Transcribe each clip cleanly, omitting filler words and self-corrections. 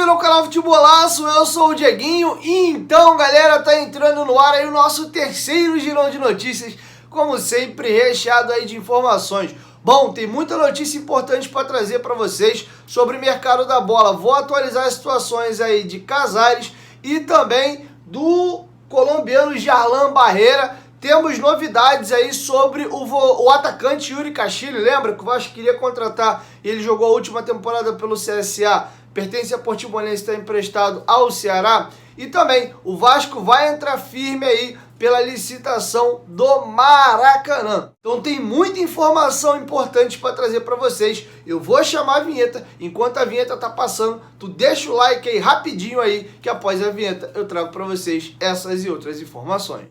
bem-vindo ao canal Futebolaço, eu sou o Dieguinho. E então, galera, tá entrando no ar aí o nosso terceiro girão de notícias, como sempre, recheado aí de informações. Bom, tem muita notícia importante para trazer para vocês sobre o mercado da bola. Vou atualizar as situações aí de Casares e também do colombiano Jarlan Barreira. Temos novidades aí sobre o atacante Yuri Castilho. Lembra que o Vasco queria contratar, ele jogou a última temporada pelo CSA, pertence a Portimonense, está emprestado ao Ceará. E também o Vasco vai entrar firme aí pela licitação do Maracanã. Então tem muita informação importante para trazer para vocês. Eu vou chamar a vinheta. Enquanto a vinheta tá passando, tu deixa o like aí rapidinho aí, que após a vinheta eu trago para vocês essas e outras informações.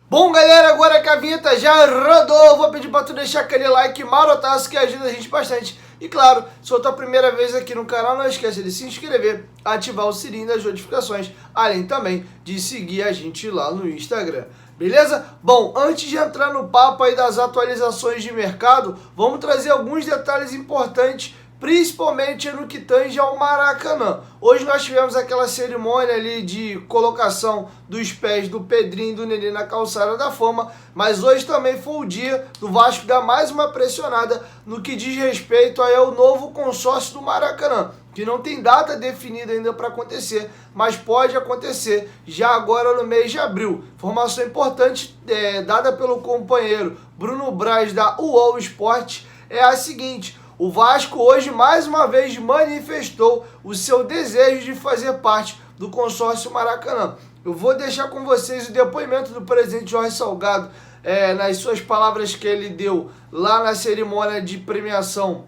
Bom, galera, agora que a vinheta já rodou, vou pedir para tu deixar aquele like marotaço que ajuda a gente bastante. E claro, se for a tua primeira vez aqui no canal, não esqueça de se inscrever, ativar o sininho das notificações, além também de seguir a gente lá no Instagram. Beleza? Bom, antes de entrar no papo aí das atualizações de mercado, vamos trazer alguns detalhes importantes, principalmente no que tange ao Maracanã. Hoje nós tivemos aquela cerimônia ali de colocação dos pés do Pedrinho e do Nenê na calçada da fama, mas hoje também foi o dia do Vasco dar mais uma pressionada no que diz respeito aí ao novo consórcio do Maracanã, que não tem data definida ainda para acontecer, mas pode acontecer já agora no mês de abril. Informação importante dada pelo companheiro Bruno Braz da UOL Esporte é a seguinte: o Vasco hoje mais uma vez manifestou o seu desejo de fazer parte do consórcio Maracanã. Eu vou deixar com vocês o depoimento do presidente Jorge Salgado nas suas palavras que ele deu lá na cerimônia de premiação,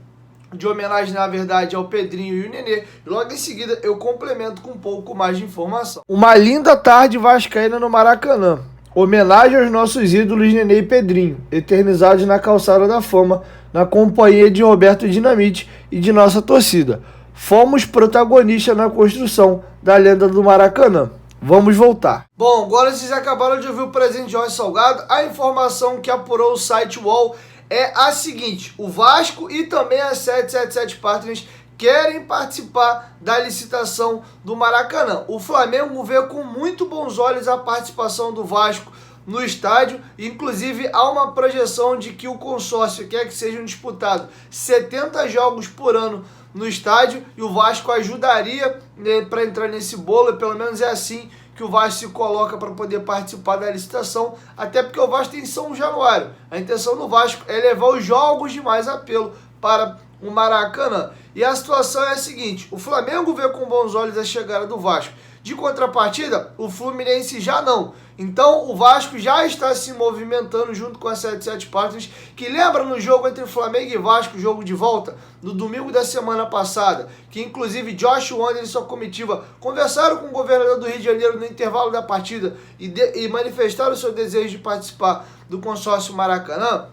de homenagem, na verdade, ao Pedrinho e o Nenê. E logo em seguida eu complemento com um pouco mais de informação. Uma linda tarde vascaína no Maracanã. Homenagem aos nossos ídolos Nenê e Pedrinho, eternizados na calçada da fama, na companhia de Roberto Dinamite e de nossa torcida. Fomos protagonistas na construção da lenda do Maracanã. Vamos voltar. Bom, agora vocês acabaram de ouvir o presidente Jorge Salgado. A informação que apurou o site UOL é a seguinte: o Vasco e também a 777 Partners querem participar da licitação do Maracanã. O Flamengo vê com muito bons olhos a participação do Vasco no estádio. Inclusive há uma projeção de que o consórcio quer que sejam disputados 70 jogos por ano no estádio e o Vasco ajudaria para entrar nesse bolo. Pelo menos é assim que o Vasco se coloca para poder participar da licitação, até porque o Vasco tem São Januário. A intenção do Vasco é levar os jogos de mais apelo para o Maracanã. E a situação é a seguinte: o Flamengo vê com bons olhos a chegada do Vasco. De contrapartida, o Fluminense já não. Então o Vasco já está se movimentando junto com a 77 Partners, que lembra no jogo entre Flamengo e Vasco, jogo de volta, no domingo da semana passada, que inclusive Josh Wander e sua comitiva conversaram com o governador do Rio de Janeiro no intervalo da partida e manifestaram o seu desejo de participar do consórcio Maracanã.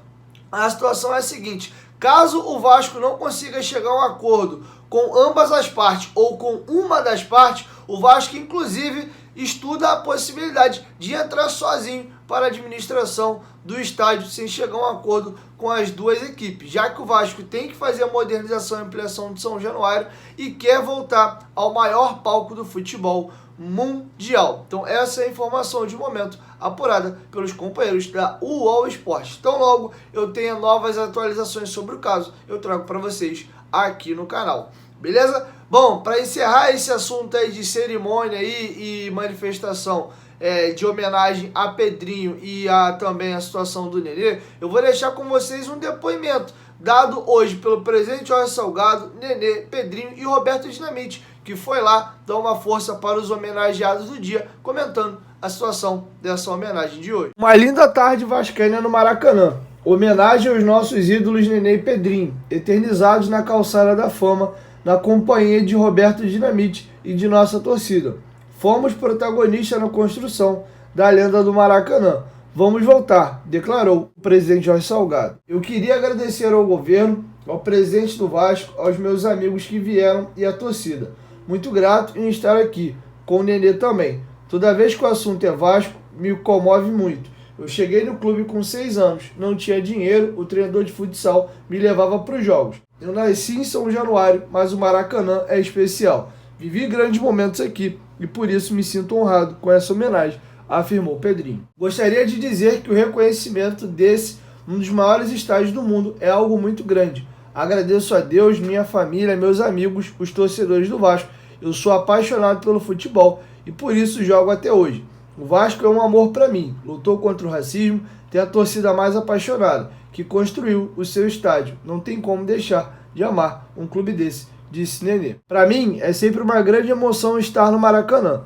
A situação é a seguinte: caso o Vasco não consiga chegar a um acordo com ambas as partes ou com uma das partes, o Vasco inclusive estuda a possibilidade de entrar sozinho para a administração do estádio sem chegar a um acordo com as duas equipes, já que o Vasco tem que fazer a modernização e ampliação de São Januário e quer voltar ao maior palco do futebol mundial. Então essa é a informação de momento apurada pelos companheiros da UOL Esporte. Então logo eu tenha novas atualizações sobre o caso, eu trago para vocês aqui no canal. Beleza? Bom, para encerrar esse assunto aí de cerimônia aí e manifestação de homenagem a Pedrinho e também a situação do Nenê, eu vou deixar com vocês um depoimento dado hoje pelo presidente Jorge Salgado, Nenê, Pedrinho e Roberto Dinamite, que foi lá dar uma força para os homenageados do dia, comentando a situação dessa homenagem de hoje. Uma linda tarde vascaína no Maracanã. Homenagem aos nossos ídolos Nenê e Pedrinho, eternizados na calçada da fama, na companhia de Roberto Dinamite e de nossa torcida. Fomos protagonistas na construção da lenda do Maracanã. Vamos voltar, declarou o presidente Jorge Salgado. Eu queria agradecer ao governo, ao presidente do Vasco, aos meus amigos que vieram e à torcida. Muito grato em estar aqui, com o Nenê também. Toda vez que o assunto é Vasco, me comove muito. Eu cheguei no clube com 6 anos, não tinha dinheiro, o treinador de futsal me levava para os jogos. Eu nasci em São Januário, mas o Maracanã é especial. Vivi grandes momentos aqui e por isso me sinto honrado com essa homenagem, afirmou Pedrinho. Gostaria de dizer que o reconhecimento desse, um dos maiores estádios do mundo, é algo muito grande. Agradeço a Deus, minha família, meus amigos, os torcedores do Vasco. Eu sou apaixonado pelo futebol e por isso jogo até hoje. O Vasco é um amor para mim, lutou contra o racismo, tem a torcida mais apaixonada, que construiu o seu estádio. Não tem como deixar de amar um clube desse, disse Nenê. Para mim, é sempre uma grande emoção estar no Maracanã.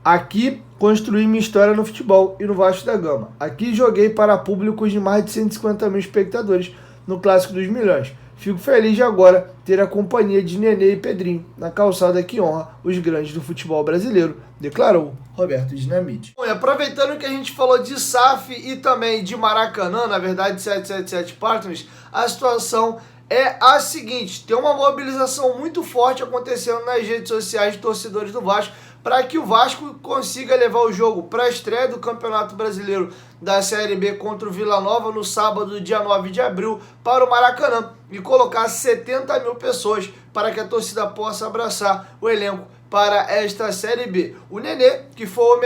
Aqui construí minha história no futebol e no Vasco da Gama. Aqui joguei para públicos de mais de 150 mil espectadores no Clássico dos Milhões. Fico feliz de agora ter a companhia de Nenê e Pedrinho na calçada que honra os grandes do futebol brasileiro, declarou Roberto Dinamite. Bom, e aproveitando que a gente falou de SAF e também de Maracanã, na verdade 777 Partners, a situação é a seguinte: tem uma mobilização muito forte acontecendo nas redes sociais de torcedores do Vasco para que o Vasco consiga levar o jogo para a estreia do Campeonato Brasileiro da Série B contra o Vila Nova no sábado, dia 9 de abril, para o Maracanã e colocar 70 mil pessoas para que a torcida possa abraçar o elenco para esta Série B. O Nenê, que foi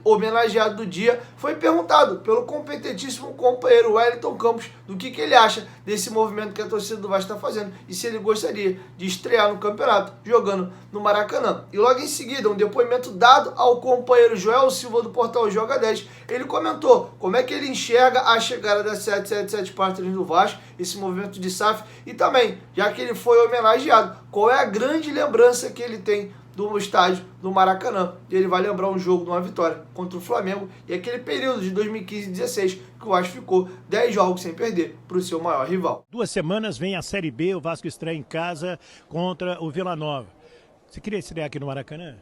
homenageado do dia, foi perguntado pelo competentíssimo companheiro Wellington Campos do que ele acha desse movimento que a torcida do Vasco está fazendo e se ele gostaria de estrear no campeonato jogando no Maracanã. E logo em seguida, um depoimento dado ao companheiro Joel Silva do portal Joga 10, ele comentou como é que ele enxerga a chegada da 777 Partners do Vasco, esse movimento de SAF, e também, já que ele foi homenageado, qual é a grande lembrança que ele tem do estádio do Maracanã. E ele vai lembrar um jogo de uma vitória contra o Flamengo e aquele período de 2015 e 2016 que o Vasco ficou 10 jogos sem perder para o seu maior rival. 2 semanas vem a Série B, o Vasco estreia em casa contra o Vila Nova. Você queria estrear aqui no Maracanã?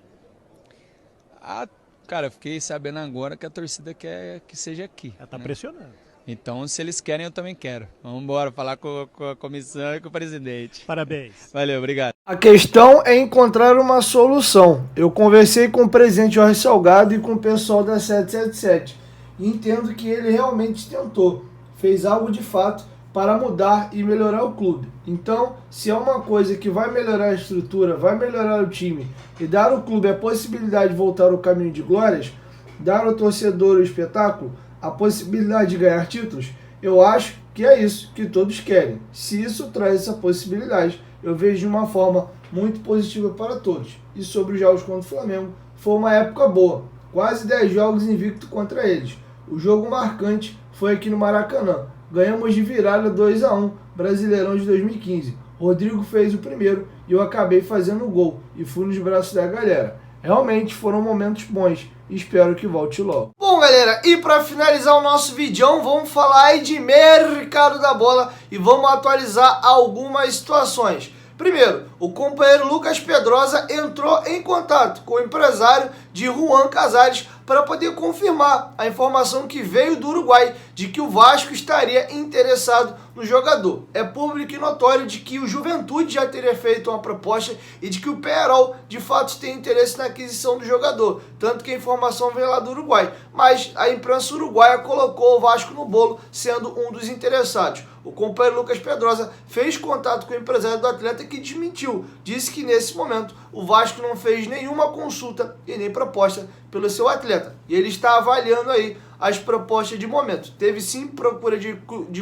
Cara, eu fiquei sabendo agora que a torcida quer que seja aqui. Ela tá pressionando. Então, se eles querem, eu também quero. Vamos embora falar com a comissão e com o presidente. Parabéns. Valeu, obrigado. A questão é encontrar uma solução. Eu conversei com o presidente Jorge Salgado e com o pessoal da 777. E entendo que ele realmente tentou, fez algo de fato para mudar e melhorar o clube. Então, se é uma coisa que vai melhorar a estrutura, vai melhorar o time e dar ao clube a possibilidade de voltar ao caminho de glórias, dar ao torcedor o espetáculo, a possibilidade de ganhar títulos, eu acho que é isso que todos querem. Se isso traz essa possibilidade, eu vejo de uma forma muito positiva para todos. E sobre os jogos contra o Flamengo, foi uma época boa. Quase 10 jogos invicto contra eles. O jogo marcante foi aqui no Maracanã. Ganhamos de virada 2-1, Brasileirão de 2015. Rodrigo fez o primeiro e eu acabei fazendo o gol e fui nos braços da galera. Realmente foram momentos bons e espero que volte logo. Bom, galera, e para finalizar o nosso vídeo, vamos falar aí de mercado da bola e vamos atualizar algumas situações. Primeiro, o companheiro Lucas Pedrosa entrou em contato com o empresário de Juan Casares para poder confirmar a informação que veio do Uruguai de que o Vasco estaria interessado no jogador. É público e notório de que o Juventude já teria feito uma proposta e de que o Peñarol de fato tem interesse na aquisição do jogador, tanto que a informação veio lá do Uruguai, mas a imprensa uruguaia colocou o Vasco no bolo sendo um dos interessados. O companheiro Lucas Pedrosa fez contato com o empresário do atleta que desmentiu, disse que nesse momento o Vasco não fez nenhuma consulta e nem proposta pelo seu atleta. E ele está avaliando aí as propostas de momento. Teve sim procura de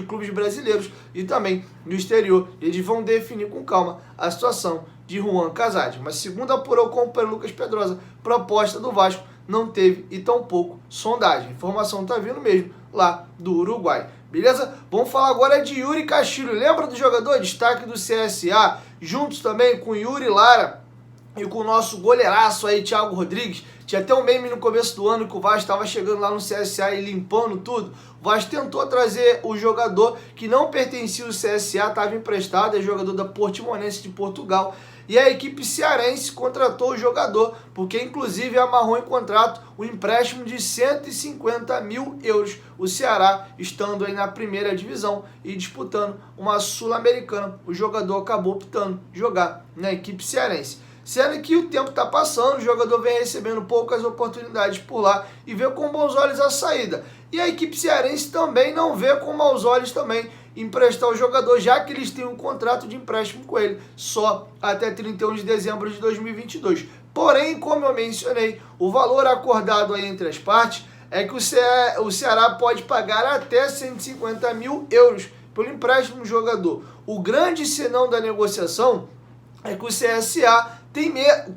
clubes brasileiros e também no exterior. Eles vão definir com calma a situação de Juan Casares. Mas segundo apurou o companheiro Lucas Pedrosa, proposta do Vasco não teve e tampouco sondagem. A informação está vindo mesmo lá do Uruguai. Beleza? Vamos falar agora de Yuri Castilho. Lembra do jogador? Destaque do CSA, juntos também com Yuri Lara e com o nosso goleiraço aí, Thiago Rodrigues. Tinha até um meme no começo do ano que o Vasco estava chegando lá no CSA e limpando tudo. O Vasco tentou trazer o jogador que não pertencia ao CSA, estava emprestado, é jogador da Portimonense de Portugal. E a equipe cearense contratou o jogador, porque inclusive amarrou em contrato o empréstimo de 150 mil euros. O Ceará estando aí na primeira divisão e disputando uma Sul-Americana. O jogador acabou optando jogar na equipe cearense. sendo que o tempo está passando, o jogador vem recebendo poucas oportunidades por lá e vê com bons olhos a saída. E a equipe cearense também não vê com maus olhos também emprestar o jogador, já que eles têm um contrato de empréstimo com ele só até 31 de dezembro de 2022. Porém, como eu mencionei, o valor acordado aí entre as partes é que o Ceará pode pagar até 150 mil euros pelo empréstimo do jogador. O grande senão da negociação é que o Ceará tem medo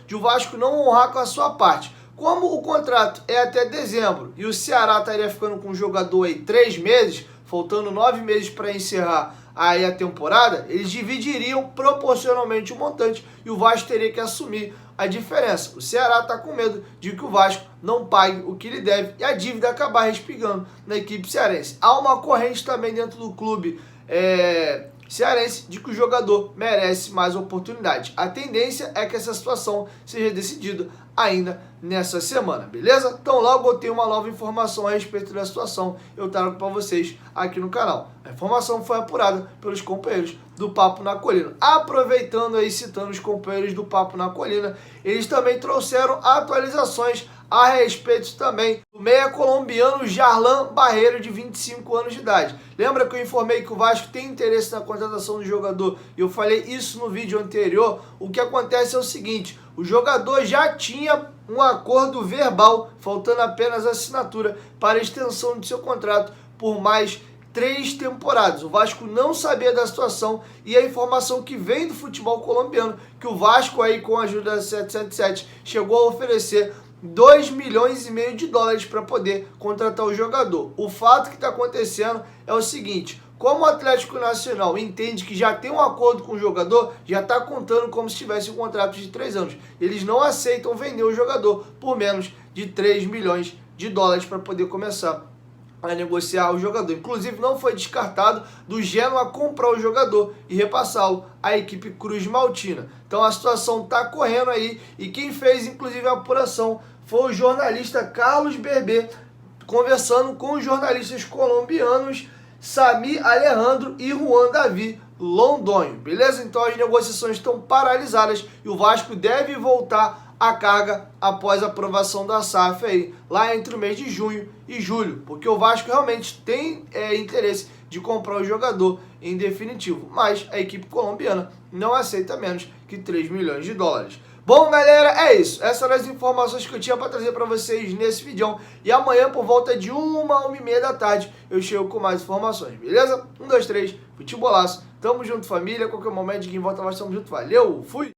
de o Vasco não honrar com a sua parte. Como o contrato é até dezembro e o Ceará estaria ficando com o jogador aí 3 meses, faltando 9 meses para encerrar aí a temporada, eles dividiriam proporcionalmente o montante e o Vasco teria que assumir a diferença. O Ceará está com medo de que o Vasco não pague o que lhe deve e a dívida acabar respingando na equipe cearense. Há uma corrente também dentro do clube cearense de que o jogador merece mais oportunidade. A tendência é que essa situação seja decidida ainda nessa semana, beleza? Então logo eu tenho uma nova informação a respeito da situação, eu trago para vocês aqui no canal. A informação foi apurada pelos companheiros do Papo na Colina. Aproveitando aí, citando os companheiros do Papo na Colina, eles também trouxeram atualizações a respeito também do meia colombiano Jarlan Barreiro, de 25 anos de idade. Lembra que eu informei que o Vasco tem interesse na contratação do jogador e eu falei isso no vídeo anterior? O que acontece é o seguinte, o jogador já tinha um acordo verbal, faltando apenas a assinatura para a extensão de seu contrato por mais 3 temporadas. O Vasco não sabia da situação e a informação que vem do futebol colombiano, que o Vasco aí com a ajuda da 777 chegou a oferecer 2,5 milhões de dólares para poder contratar o jogador. O fato que está acontecendo é o seguinte, como o Atlético Nacional entende que já tem um acordo com o jogador, já está contando como se tivesse um contrato de 3 anos. Eles não aceitam vender o jogador por menos de 3 milhões de dólares para poder começar a negociar o jogador. Inclusive não foi descartado do Genoa comprar o jogador e repassá-lo à equipe Cruz Maltina. Então a situação está correndo aí e quem fez inclusive a apuração foi o jornalista Carlos Berber, conversando com os jornalistas colombianos Sami Alejandro e Juan Davi Londoño, beleza? Então as negociações estão paralisadas e o Vasco deve voltar à carga após a aprovação da SAF aí, lá entre o mês de junho e julho, porque o Vasco realmente tem interesse de comprar o jogador em definitivo, mas a equipe colombiana não aceita menos que 3 milhões de dólares. Bom, galera, é isso. Essas eram as informações que eu tinha para trazer para vocês nesse vídeo. E amanhã, por volta de 1h30 da tarde, eu chego com mais informações, beleza? 1, 2, 3, futebolaço. Tamo junto, família. Qualquer momento de quem volta, nós estamos junto. Valeu, fui!